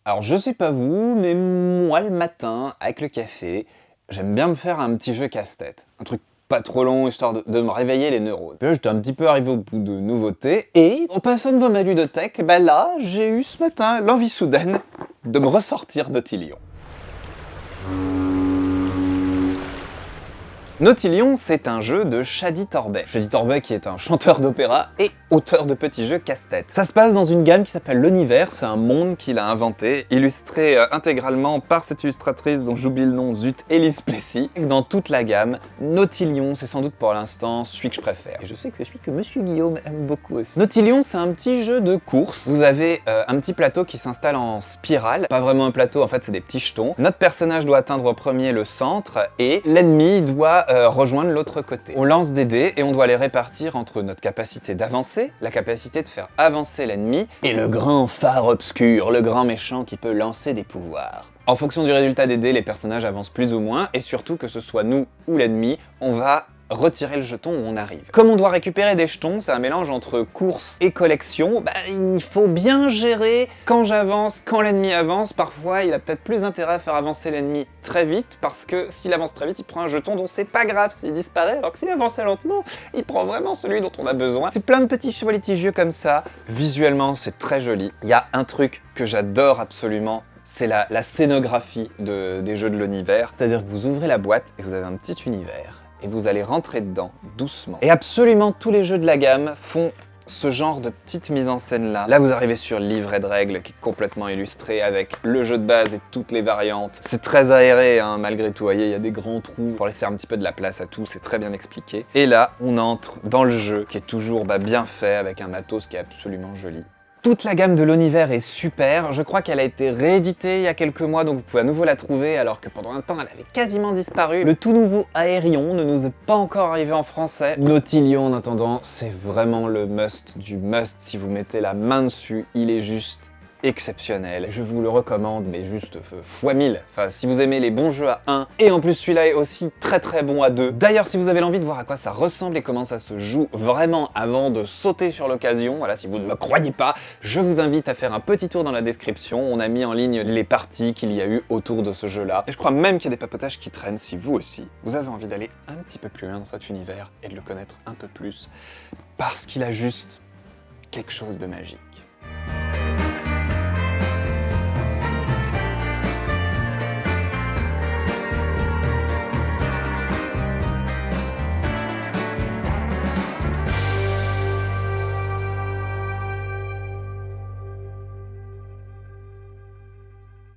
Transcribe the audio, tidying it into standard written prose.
Alors je sais pas vous, mais moi le matin, avec le café, j'aime bien me faire un petit jeu casse-tête. Un truc pas trop long, histoire de me réveiller les neurones. Puis là, j'étais un petit peu arrivé au bout de nouveautés, et en passant devant ma ludothèque, bah là, j'ai eu ce matin l'envie soudaine de me ressortir Nautilion. Nautilion, c'est un jeu de Shady Torbey. Shady Torbey qui est un chanteur d'opéra et auteur de petits jeux casse-tête. Ça se passe dans une gamme qui s'appelle l'Univers, c'est un monde qu'il a inventé, illustré intégralement par cette illustratrice dont j'oublie le nom, zut, Elise Plessis. Dans toute la gamme, Nautilion, c'est sans doute pour l'instant celui que je préfère. Et je sais que c'est celui que Monsieur Guillaume aime beaucoup aussi. Nautilion, c'est un petit jeu de course. Vous avez un petit plateau qui s'installe en spirale. Pas vraiment un plateau, en fait, c'est des petits jetons. Notre personnage doit atteindre en premier le centre et l'ennemi doit rejoindre l'autre côté. On lance des dés et on doit les répartir entre notre capacité d'avancer, la capacité de faire avancer l'ennemi, et le grand phare obscur, le grand méchant qui peut lancer des pouvoirs. En fonction du résultat des dés, les personnages avancent plus ou moins, et surtout que ce soit nous ou l'ennemi, on va retirer le jeton où on arrive. Comme on doit récupérer des jetons, c'est un mélange entre course et collection, il faut bien gérer quand j'avance, quand l'ennemi avance. Parfois, il a peut-être plus intérêt à faire avancer l'ennemi très vite, parce que s'il avance très vite, il prend un jeton dont c'est pas grave s'il disparaît, alors que s'il avance lentement, il prend vraiment celui dont on a besoin. C'est plein de petits chevaux litigieux comme ça. Visuellement, c'est très joli. Il y a un truc que j'adore absolument, c'est la scénographie des jeux de l'univers. C'est-à-dire que vous ouvrez la boîte et vous avez un petit univers. Et vous allez rentrer dedans, doucement. Et absolument tous les jeux de la gamme font ce genre de petite mise en scène là. Là vous arrivez sur le livret de règles qui est complètement illustré avec le jeu de base et toutes les variantes. C'est très aéré hein, malgré tout, vous voyez, il y a des grands trous pour laisser un petit peu de la place à tout, c'est très bien expliqué. Et là, on entre dans le jeu qui est toujours bien fait avec un matos qui est absolument joli. Toute la gamme de l'univers est super, je crois qu'elle a été rééditée il y a quelques mois, donc vous pouvez à nouveau la trouver, alors que pendant un temps elle avait quasiment disparu. Le tout nouveau Aérion ne nous est pas encore arrivé en français. Nautilion en attendant, c'est vraiment le must du must, si vous mettez la main dessus, il est juste exceptionnel. Je vous le recommande, mais juste fois 1000. Enfin, si vous aimez les bons jeux à 1, et en plus celui-là est aussi très bon à 2. D'ailleurs, si vous avez l'envie de voir à quoi ça ressemble et comment ça se joue vraiment avant de sauter sur l'occasion, voilà, si vous ne me croyez pas, je vous invite à faire un petit tour dans la description. On a mis en ligne les parties qu'il y a eu autour de ce jeu-là. Et je crois même qu'il y a des papotages qui traînent si vous aussi, vous avez envie d'aller un petit peu plus loin dans cet univers et de le connaître un peu plus, parce qu'il a juste quelque chose de magique.